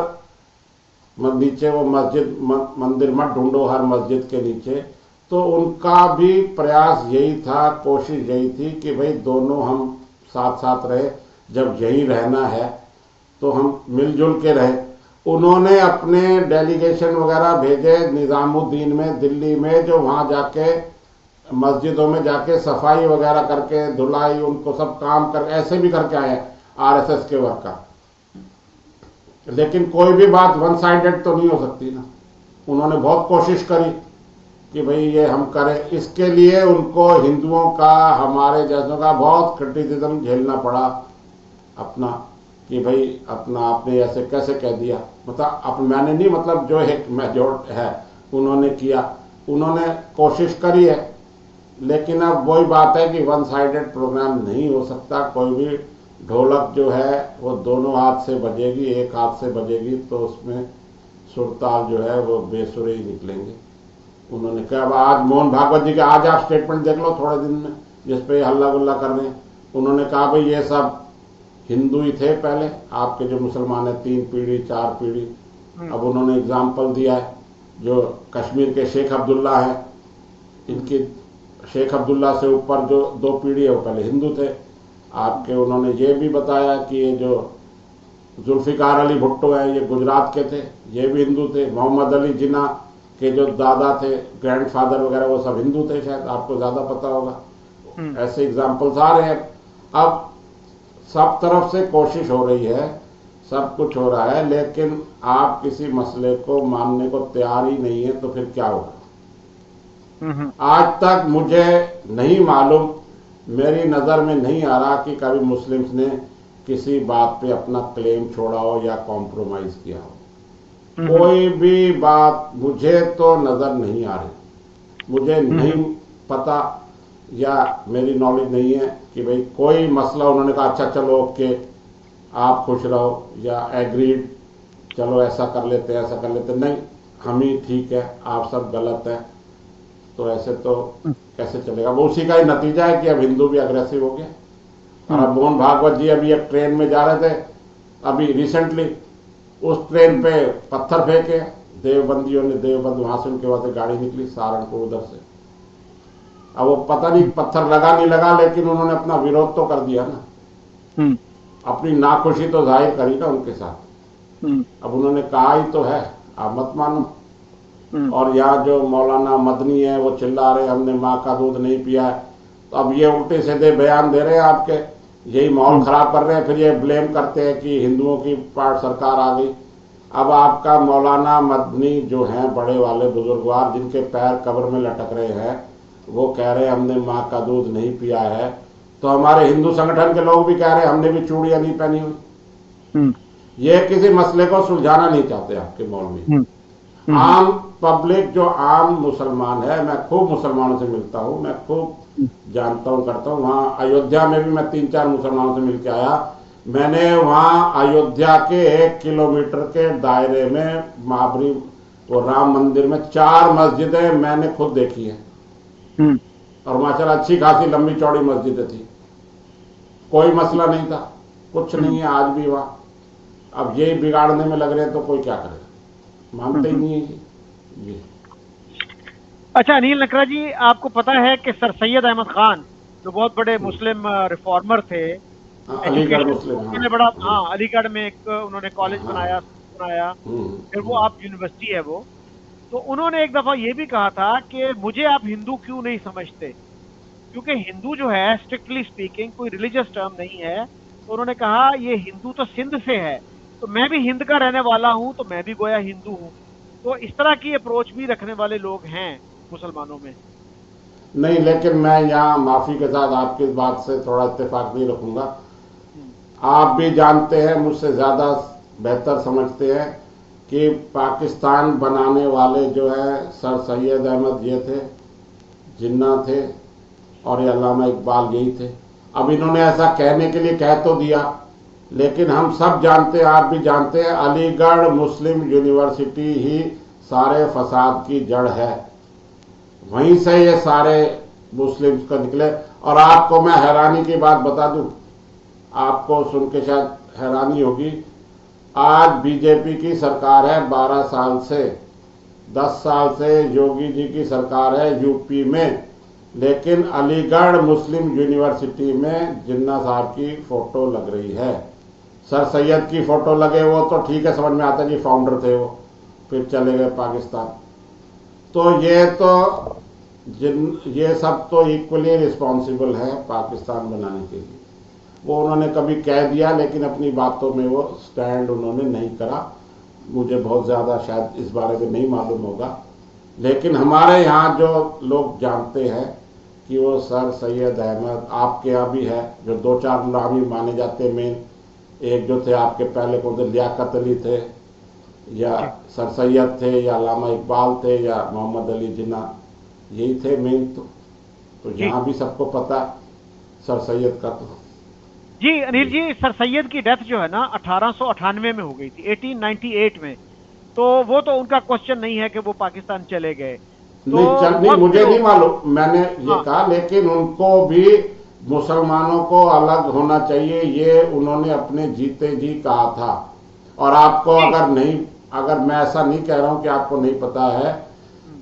नीचे वो मस्जिद मंदिर मत ढूंढो हर मस्जिद के नीचे, तो उनका भी प्रयास यही था, कोशिश यही थी कि भाई दोनों हम साथ साथ रहे, जब यही रहना है तो हम मिलजुल के रहे। उन्होंने अपने डेलीगेशन वगैरह भेजे निजामुद्दीन में, दिल्ली में, जो वहां जाके मस्जिदों में जाके सफाई वगैरह करके, धुलाई, उनको सब काम कर ऐसे भी करके आए आरएसएस के वर्कर। लेकिन कोई भी बात वन साइडेड तो नहीं हो सकती ना। उन्होंने बहुत कोशिश करी कि भाई ये हम करें, इसके लिए उनको हिंदुओं का, हमारे जैसों का बहुत क्रिटिसिज्म झेलना पड़ा अपना, कि भाई अपना आपने ऐसे कैसे कह दिया। मतलब मैंने नहीं, मतलब जो एक मेजोर है उन्होंने किया, उन्होंने कोशिश करी है। लेकिन अब वही बात है कि वन साइडेड प्रोग्राम नहीं हो सकता। कोई भी ढोलक जो है वो दोनों हाथ से बजेगी, एक हाथ से बजेगी तो उसमें सुरताल जो है वो बेसुरे ही निकलेंगे। उन्होंने कहा, अब आज मोहन भागवत जी के आज आप स्टेटमेंट देख लो थोड़े दिन में, जिसपे हल्ला गुल्ला कर रहे हैं। उन्होंने कहा भाई ये सब हिंदू ही थे पहले, आपके जो मुसलमान है 3 पीढ़ी 4 पीढ़ी। अब उन्होंने एग्जाम्पल दिया है, जो कश्मीर के शेख अब्दुल्ला है, इनकी शेख अब्दुल्ला से ऊपर जो 2 पीढ़ी है वो पहले हिंदू थे आपके। उन्होंने ये भी बताया कि ये जो जुल्फिकार अली भुट्टो है ये गुजरात के थे, ये भी हिंदू थे। मोहम्मद अली जिन्ना के जो दादा थे, ग्रैंडफादर वगैरह, वो सब हिंदू थे, शायद आपको ज्यादा पता होगा। ऐसे एग्जाम्पल्स आ रहे हैं। अब सब तरफ से कोशिश हो रही है, सब कुछ हो रहा है, लेकिन आप किसी मसले को मानने को तैयार ही नहीं है तो फिर क्या होगा। आज तक मुझे नहीं मालूम, मेरी नजर में नहीं आ रहा कि कभी मुस्लिम्स ने किसी बात पे अपना क्लेम छोड़ा हो या कॉम्प्रोमाइज किया हो। कोई भी बात मुझे तो नजर नहीं आ रही। मुझे नहीं पता या मेरी नॉलेज नहीं है कि भाई कोई मसला उन्होंने कहा अच्छा चलो ओके आप खुश रहो, या एग्रीड चलो ऐसा कर लेते हैं ऐसा कर लेते, नहीं हम ही ठीक है आप सब गलत है। तो ऐसे तो कैसे चलेगा। वो उसी का ही नतीजा है कि अब हिंदू भी अग्रेसिव हो गया। और अब मोहन भागवत जी अभी एक ट्रेन में जा रहे थे अभी रिसेंटली, उस ट्रेन पे पत्थर फेंके देवबंदियों ने, देवबंद वहां से उनके वहां से गाड़ी निकली सहारनपुर उधर से। अब वो पता नहीं पत्थर लगा नहीं लगा, लेकिन उन्होंने अपना विरोध तो कर दिया ना, अपनी नाखुशी तो जाहिर करी ना उनके साथ। अब उन्होंने कहा ही तो है, आप मत मानो। और यहाँ जो मौलाना मदनी है वो चिल्ला रहे हमने माँ का दूध नहीं पिया है। तो अब ये उल्टे सीधे बयान दे रहे हैं आपके, यही माहौल खराब कर रहे हैं। फिर ये ब्लेम करते हैं कि हिंदुओं की पार्ट सरकार आ गई। अब आपका मौलाना मदनी जो हैं बड़े वाले बुजुर्गवार, जिनके पैर कब्र में लटक रहे हैं, वो कह रहे हैं हमने माँ का दूध नहीं पिया है। तो हमारे हिंदू संगठन के लोग भी कह रहे हैं हमने भी चूड़ियां नहीं पहनी हुई। ये किसी मसले को सुलझाना नहीं चाहते आपके मौलवी। आम पब्लिक जो आम मुसलमान है, मैं खूब मुसलमानों से मिलता हूं, मैं खूब जानता हूं करता हूं। वहां अयोध्या में भी मैं 3-4 मुसलमानों से मिलकर आया। मैंने वहां अयोध्या के 1 किलोमीटर के दायरे में महाबरी वो राम मंदिर में 4 मस्जिदें मैंने खुद देखी हैं। और माशाल्लाह अच्छी खासी लंबी चौड़ी मस्जिदें थी, कोई मसला नहीं था, कुछ नहीं है आज भी वहां। अब यही बिगाड़ने में लग रहे हैं तो कोई क्या करेगा, मानते ही नहीं है जी। अच्छा अनिल नकरा जी, आपको पता है कि सर सैयद अहमद खान जो बहुत बड़े मुस्लिम रिफॉर्मर थे, अलीगढ़ एजुकेशन मुस्लिम, उन्होंने बड़ा, हाँ अलीगढ़ में एक उन्होंने कॉलेज बनाया, फिर वो आप यूनिवर्सिटी है वो। तो उन्होंने एक दफा ये भी कहा था कि मुझे आप हिंदू क्यों नहीं समझते, क्योंकि हिंदू जो है स्ट्रिक्टली स्पीकिंग कोई रिलीजियस टर्म नहीं है। तो उन्होंने कहा ये हिंदू तो सिंध से है, तो मैं भी हिंद का रहने वाला हूं, तो मैं भी गोया हिंदू हूं। तो इस तरह की अप्रोच भी रखने वाले लोग हैं मुसलमानों में। नहीं, लेकिन मैं यहाँ माफी के साथ आपकी इस बात से थोड़ा इत्तेफाक नहीं रखूंगा। आप भी जानते हैं, मुझसे ज्यादा बेहतर समझते हैं कि पाकिस्तान बनाने वाले जो है सर सैयद अहमद ये थे, जिन्ना थे और ये अल्लामा इकबाल यही थे। अब इन्होंने ऐसा कहने के लिए कह तो दिया, लेकिन हम सब जानते हैं, आप भी जानते हैं, अलीगढ़ मुस्लिम यूनिवर्सिटी ही सारे फसाद की जड़ है। वहीं से ये सारे मुस्लिम्स को निकले। और आपको मैं हैरानी की बात बता दूं, आपको सुन के शायद हैरानी होगी, आज बीजेपी की सरकार है 12 साल से, 10 साल से योगी जी की सरकार है यूपी में, लेकिन अलीगढ़ मुस्लिम यूनिवर्सिटी में जिन्ना साहब की फोटो लग रही है। सर सैयद की फोटो लगे वो तो ठीक है, समझ में आता है कि फाउंडर थे वो, फिर चले गए पाकिस्तान। तो ये सब तो इक्वली रिस्पॉन्सिबल है पाकिस्तान बनाने के लिए। वो उन्होंने कभी कह दिया, लेकिन अपनी बातों में वो स्टैंड उन्होंने नहीं करा। मुझे बहुत ज़्यादा शायद इस बारे में नहीं मालूम होगा, लेकिन हमारे यहाँ जो लोग जानते हैं कि वो सर सैयद अहमद, आपके यहाँ भी है, जो 2-4 नामी माने जाते हैं मेन, एक जो थे आपके पहले कौन थे, लियाकत अली थे, या सर सैयद थे, या अल्लामा इकबाल थे, या मोहम्मद अली जिन्ना, यही थे मेन। तो यहाँ भी सबको पता सर सैयद का। तो जी अनिल जी, सर सैयद की डेथ जो है ना 1898 में हो गई थी, 1898 में। तो वो तो उनका क्वेश्चन नहीं है कि वो पाकिस्तान चले गए। तो नहीं, मुझे नहीं मालूम, मैंने ये कहा, लेकिन उनको भी मुसलमानों को अलग होना चाहिए, ये उन्होंने अपने जीते जी कहा था। और आपको अगर मैं ऐसा नहीं कह रहा हूं कि आपको नहीं पता है,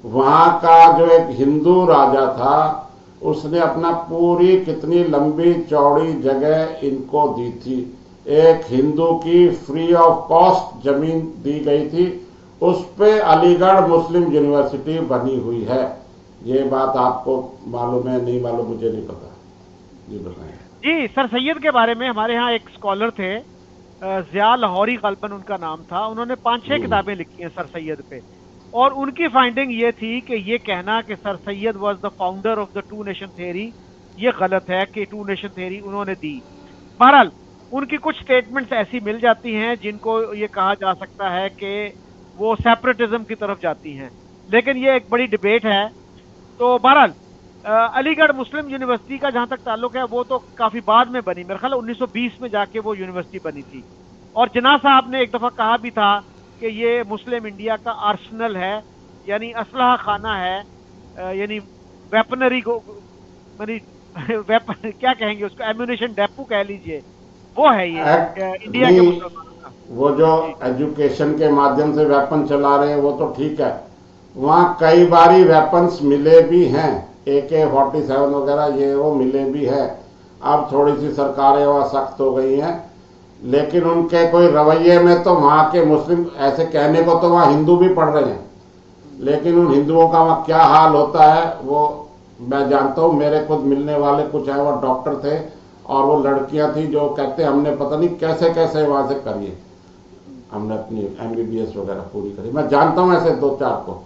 वहां का जो एक हिंदू राजा था, उसने अपना पूरी कितनी लंबी चौड़ी जगह इनको दी थी। एक हिंदू की फ्री ऑफ कॉस्ट जमीन दी गई थी, उस पे अलीगढ़ मुस्लिम यूनिवर्सिटी बनी हुई है। ये बात आपको मालूम है, नहीं मालूम, मुझे नहीं पता। जी बताएं। जी, सर सैयद के बारे में हमारे यहाँ एक स्कॉलर थे, ज़िया लाहौरी गालबन उनका नाम था। उन्होंने 5-6 किताबें लिखी हैं सर सैयद पे, और उनकी फाइंडिंग ये थी कि ये कहना कि sir Syed was the founder of the two nation theory, ये गलत है कि टू नेशन थ्योरी उन्होंने दी। बहरहाल उनकी कुछ स्टेटमेंट्स ऐसी मिल जाती हैं जिनको ये कहा जा सकता है कि वो सेपरेटिज्म की तरफ जाती हैं, लेकिन ये एक बड़ी डिबेट है। तो बहरहाल अलीगढ़ मुस्लिम यूनिवर्सिटी का जहां तक ताल्लुक है, वो तो काफी बाद में बनी, मेरे ख्याल 1920 में जाके वो यूनिवर्सिटी बनी थी। और जिन्ना साहब ने एक दफा कहा भी था कि ये मुस्लिम इंडिया का आर्सनल है, यानी असलहा खाना है, यानी वेपनरी को, यानी वेपन क्या कहेंगे उसको, एम्यूनेशन डेपो कह लीजिए, वो है ये इंडिया के मुसलमानों का। वो जो एजुकेशन के माध्यम से वेपन चला रहे हैं वो तो ठीक है, वहाँ कई बारी वेपन्स मिले भी हैं, AK-47 वगैरह ये वो मिले भी है। अब थोड़ी सी सरकारें वहाँ सख्त हो गई हैं, लेकिन उनके कोई रवैये में तो वहाँ के मुस्लिम, ऐसे कहने को तो वहाँ हिंदू भी पढ़ रहे हैं, लेकिन उन हिंदुओं का वहाँ क्या हाल होता है वो मैं जानता हूँ। मेरे खुद मिलने वाले कुछ है, वो डॉक्टर थे, और वो लड़कियां थी जो कहते हमने पता नहीं कैसे कैसे वहाँ से करिए, हमने अपनी MBBS वगैरह पूरी करी। मैं जानता हूँ ऐसे 2-4 को,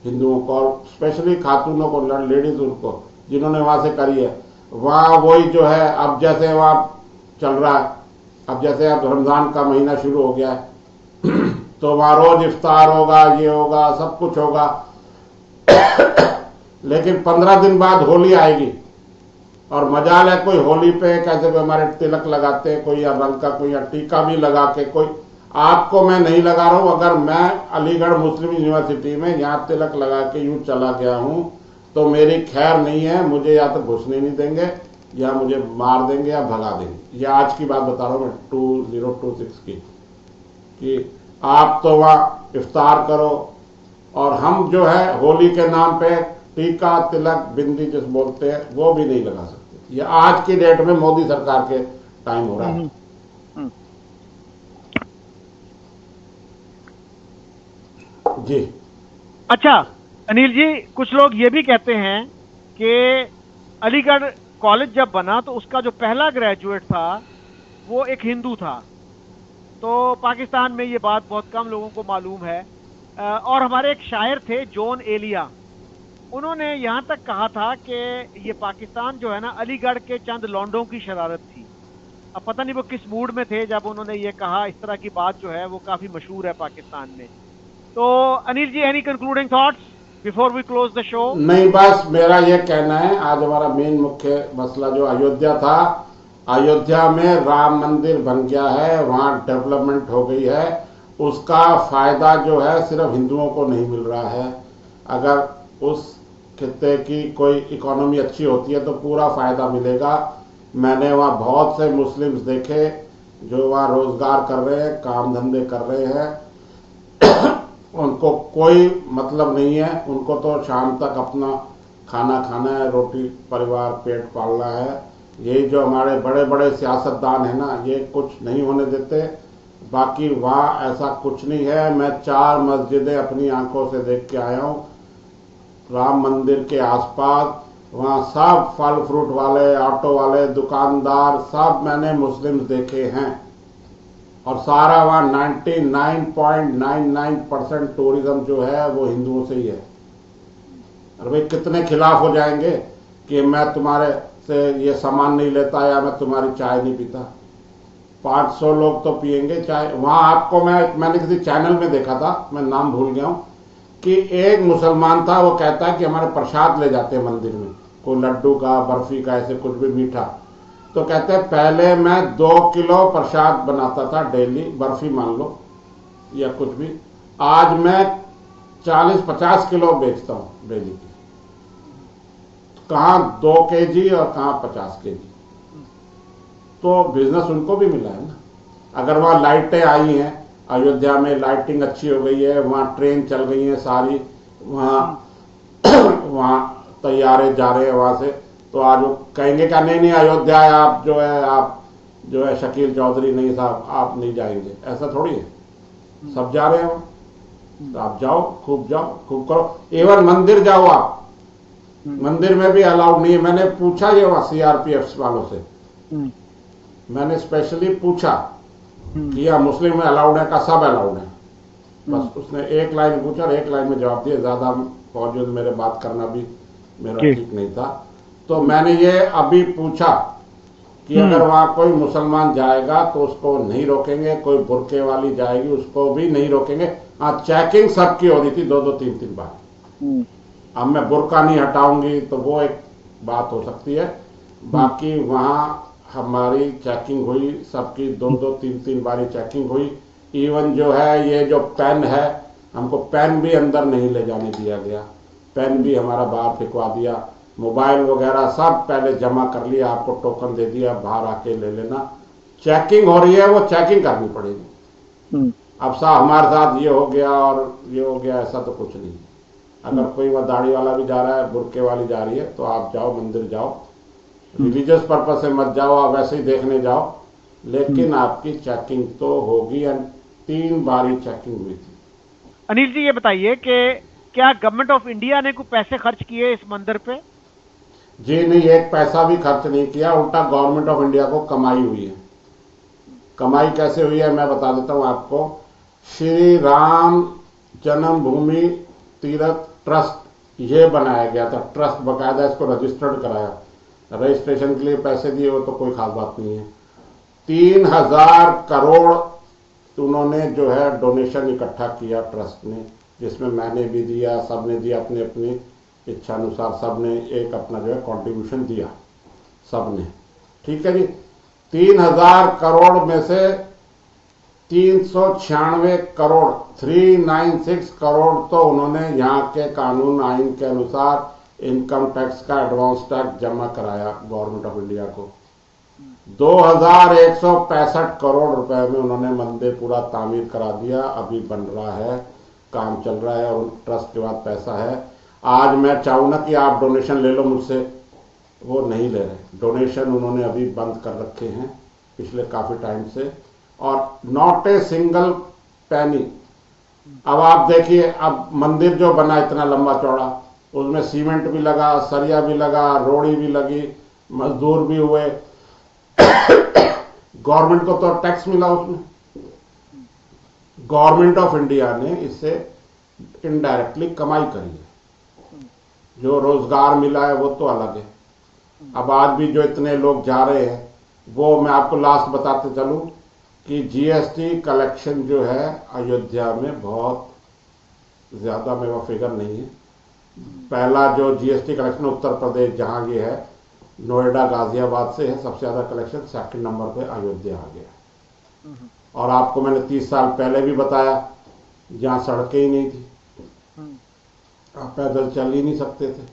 हिंदुओं को, और स्पेशली खातूनों को, लेडीज उनको, जिन्होंने वहां से करी है। वहाँ वही जो है, अब जैसे वहाँ चल रहा है, अब जैसे अब रमजान का महीना शुरू हो गया है तो वहाँ रोज इफ्तार होगा, ये होगा, सब कुछ होगा लेकिन 15 दिन बाद होली आएगी, और मजाल है कोई होली पे कैसे कोई हमारे तिलक लगाते हैं, कोई या रंग का, कोई या टीका भी लगा के, कोई, आपको मैं नहीं लगा रहा हूं, अगर मैं अलीगढ़ मुस्लिम यूनिवर्सिटी में यहाँ तिलक लगा के यूं चला गया हूं तो मेरी खैर नहीं है, मुझे या तो घुसने नहीं देंगे, या मुझे मार देंगे, या भगा देंगे। ये आज की बात बता रहा हूं मैं 2026 की, कि आप तो वहाँ इफ्तार करो, और हम जो है होली के नाम पे टीका, तिलक, बिंदी जिस बोलते हैं वो भी नहीं लगा सकते। ये आज की डेट में मोदी सरकार के टाइम हो रहा है। जी अच्छा अनिल जी, कुछ लोग ये भी कहते हैं कि अलीगढ़ कॉलेज जब बना तो उसका जो पहला ग्रेजुएट था वो एक हिंदू था। तो पाकिस्तान में ये बात बहुत कम लोगों को मालूम है। और हमारे एक शायर थे जॉन एलिया, उन्होंने यहाँ तक कहा था कि ये पाकिस्तान जो है ना, अलीगढ़ के चंद लौंडों की शरारत थी। अब पता नहीं वो किस मूड में थे जब उन्होंने ये कहा। इस तरह की बात जो है वो काफी मशहूर है पाकिस्तान में। तो Anil ji, any concluding thoughts before we close the show? नहीं, बस मेरा यह कहना है, आज हमारा मेन मुख्य मसला जो अयोध्या था, अयोध्या में राम मंदिर बन गया है, वहां डेवलपमेंट हो गई है, उसका फायदा जो है सिर्फ हिंदुओं को नहीं मिल रहा है। अगर उस खित्ते की कोई इकोनॉमी अच्छी होती है तो पूरा फायदा मिलेगा। मैंने वहाँ बहुत से मुस्लिम्स देखे जो वहाँ रोजगार कर रहे हैं, काम धंधे कर रहे हैं, उनको कोई मतलब नहीं है, उनको तो शाम तक अपना खाना खाना है, रोटी परिवार पेट पालना है। ये जो हमारे बड़े बड़े सियासतदान हैं ना, ये कुछ नहीं होने देते। बाकी वहाँ ऐसा कुछ नहीं है। मैं 4 मस्जिदें अपनी आंखों से देख के आया हूँ राम मंदिर के आसपास। वहाँ सब फल फ्रूट वाले, ऑटो वाले, दुकानदार सब मैंने मुस्लिम्स देखे हैं, और सारा वहाँ 99.99% टूरिज्म जो है वो हिंदुओं से ही है। और भाई कितने खिलाफ हो जाएंगे कि मैं तुम्हारे से ये सामान नहीं लेता या मैं तुम्हारी चाय नहीं पीता। 500 लोग तो पियेंगे चाय वहाँ। आपको मैंने किसी चैनल में देखा था, मैं नाम भूल गया हूँ, कि एक मुसलमान था, वो कहता है कि हमारे प्रसाद ले जाते हैं मंदिर में, कोई लड्डू का, बर्फी का, ऐसे कुछ भी मीठा। तो कहते हैं पहले मैं 2 किलो प्रसाद बनाता था डेली, बर्फी मान लो या कुछ भी, आज मैं 40-50 किलो बेचता हूं डेली की। कहां 2 केजी और कहां 50 केजी। तो बिजनेस उनको भी मिला है ना। अगर वहां लाइटें आई हैं, अयोध्या में लाइटिंग अच्छी हो गई है, वहां ट्रेन चल गई है सारी, वहां तैयारे जा रहे हैं वहां से, तो आज वो कहेंगे क्या नहीं नहीं अयोध्या है, आप जो है शकील चौधरी नहीं साहब आप नहीं जाएंगे, ऐसा थोड़ी है। सब जा रहे हो, तो आप जाओ, खूब करो। इवन मंदिर जाओ आप, मंदिर में भी अलाउड नहीं है। मैंने पूछा ये वहां सीआरपीएफ वालों से, मैंने स्पेशली पूछा कि यह मुस्लिम में अलाउड है का? सब अलाउड है। बस उसने एक लाइन पूछा और एक लाइन में जवाब दिया। ज्यादा फौजियों में मेरे बात करना भी मेरा ठीक नहीं था। तो मैंने ये अभी पूछा कि अगर वहां कोई मुसलमान जाएगा तो उसको नहीं रोकेंगे, कोई बुरके वाली जाएगी उसको भी नहीं रोकेंगे। हाँ, चेकिंग सबकी हो रही थी 2-2 3-3 बार। अब मैं बुरका नहीं हटाऊंगी तो वो एक बात हो सकती है, बाकी वहां हमारी चेकिंग हुई सबकी, 2-2 3-3 बारी चेकिंग हुई। इवन जो है ये जो पेन है, हमको पेन भी अंदर नहीं ले जाने दिया गया, पेन भी हमारा बाहर फेंकवा दिया। मोबाइल वगैरह सब पहले जमा कर लिया, आपको टोकन दे दिया, बाहर आके ले लेना। चेकिंग हो रही है, वो चेकिंग करनी पड़ेगी। अब साहब हमारे साथ ये हो गया और ये हो गया, ऐसा तो कुछ नहीं। अगर कोई वह दाढ़ी वाला भी जा रहा है, बुरके वाली जा रही है, तो आप जाओ, मंदिर जाओ, रिलीजियस पर्पज से मत जाओ, आप वैसे ही देखने जाओ, लेकिन आपकी चेकिंग तो होगी। 3 बारी चेकिंग हुई थी। अनिल जी, ये बताइए कि क्या गवर्नमेंट ऑफ इंडिया ने कुछ पैसे खर्च किए इस मंदिर पे? जी नहीं, एक पैसा भी खर्च नहीं किया, उल्टा गवर्नमेंट ऑफ इंडिया को कमाई हुई है। कमाई कैसे हुई है मैं बता देता हूं आपको। श्री राम जन्मभूमि तीर्थ ट्रस्ट ये बनाया गया था, ट्रस्ट बकायदा, इसको रजिस्टर्ड कराया, रजिस्ट्रेशन के लिए पैसे दिए, वो तो कोई खास बात नहीं है। 3000 करोड़ उन्होंने जो है डोनेशन इकट्ठा किया ट्रस्ट ने, जिसमें मैंने भी दिया, सबने दिया, अपने अपनी इच्छा अनुसार सबने एक अपना जो है कंट्रीब्यूशन दिया, सबने। ठीक है जी। 3000 करोड़ में से 396 करोड़ 396 करोड़ तो उन्होंने यहाँ के कानून आइन के अनुसार इनकम टैक्स का एडवांस टैक्स जमा कराया गवर्नमेंट ऑफ इंडिया को। 2165 करोड़ रुपए में उन्होंने मंदिर पूरा तामीर करा दिया, अभी बन रहा है, काम चल रहा है, और ट्रस्ट के बाद पैसा है। आज मैं चाहूँ ना कि आप डोनेशन ले लो मुझसे, वो नहीं ले रहे। डोनेशन उन्होंने अभी बंद कर रखे हैं पिछले काफी टाइम से, और नॉट ए सिंगल पैनी। अब आप देखिए, अब मंदिर जो बना इतना लंबा चौड़ा, उसमें सीमेंट भी लगा, सरिया भी लगा, रोड़ी भी लगी, मजदूर भी हुए, गवर्नमेंट को तो टैक्स मिला उसमें। गवर्नमेंट ऑफ इंडिया ने इससे इनडायरेक्टली कमाई करी है, जो रोजगार मिला है वो तो अलग है। अब आज भी जो इतने लोग जा रहे हैं, वो मैं आपको लास्ट बताते चलूं कि जीएसटी कलेक्शन जो है अयोध्या में बहुत ज़्यादा मेरा फिगर नहीं है। पहला जो जीएसटी कलेक्शन उत्तर प्रदेश जहां ये है, नोएडा गाजियाबाद से है सबसे ज़्यादा कलेक्शन, सेकंड नंबर पे अयोध्या आ गया। और आपको मैंने 30 साल पहले भी बताया, जहां सड़कें ही नहीं थी, आप पैदल चल ही नहीं सकते थे,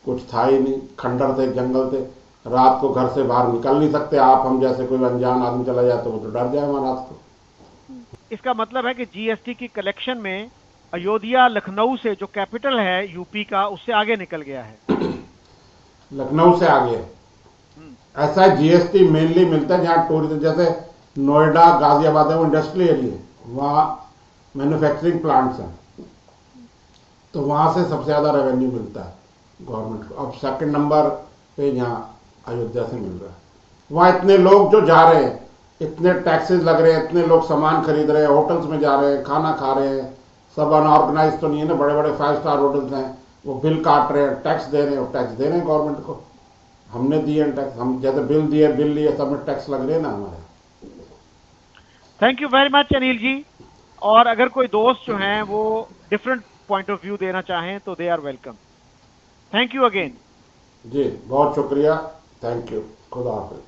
कुछ था ही नहीं, खंडर थे, जंगल थे, रात को घर से बाहर निकल नहीं सकते आप, हम जैसे कोई अनजान आदमी चला जाए तो वो तो डर जाए वहां रात को। इसका मतलब है कि जीएसटी की कलेक्शन में अयोध्या लखनऊ से, जो कैपिटल है यूपी का, उससे आगे निकल गया है। लखनऊ से आगे ऐसा है, जीएसटी मेनली मिलता है जहां टूरिज्म, जैसे नोएडा गाजियाबाद है वो इंडस्ट्रियल एरिया, वहां मैन्युफैक्चरिंग प्लांट्स हैं, तो वहां से सबसे ज्यादा रेवेन्यू मिलता है गवर्नमेंट को। अब सेकंड नंबर पे यहाँ अयोध्या से मिल रहा है। वहां इतने लोग जो जा रहे हैं, इतने टैक्सेस लग रहे हैं, इतने लोग सामान खरीद रहे हैं, होटल्स में जा रहे हैं, खाना खा रहे हैं, सब अनऑर्गेनाइज तो नहीं है ना, बड़े बड़े 5 स्टार होटल्स हैं, वो बिल काट रहे हैं, टैक्स दे रहे हैं, और टैक्स दे रहे हैं गवर्नमेंट को, हमने दिए टैक्स, हम जैसे बिल दिए, बिल लिए, सब में टैक्स लग रहे हैं ना हमारे। Thank you very much Anil ji. और अगर कोई दोस्त जो हैं वो डिफरेंट पॉइंट ऑफ व्यू देना चाहें तो they are welcome. Thank you again. जी बहुत शुक्रिया, थैंक यू, खुदा हाफिज।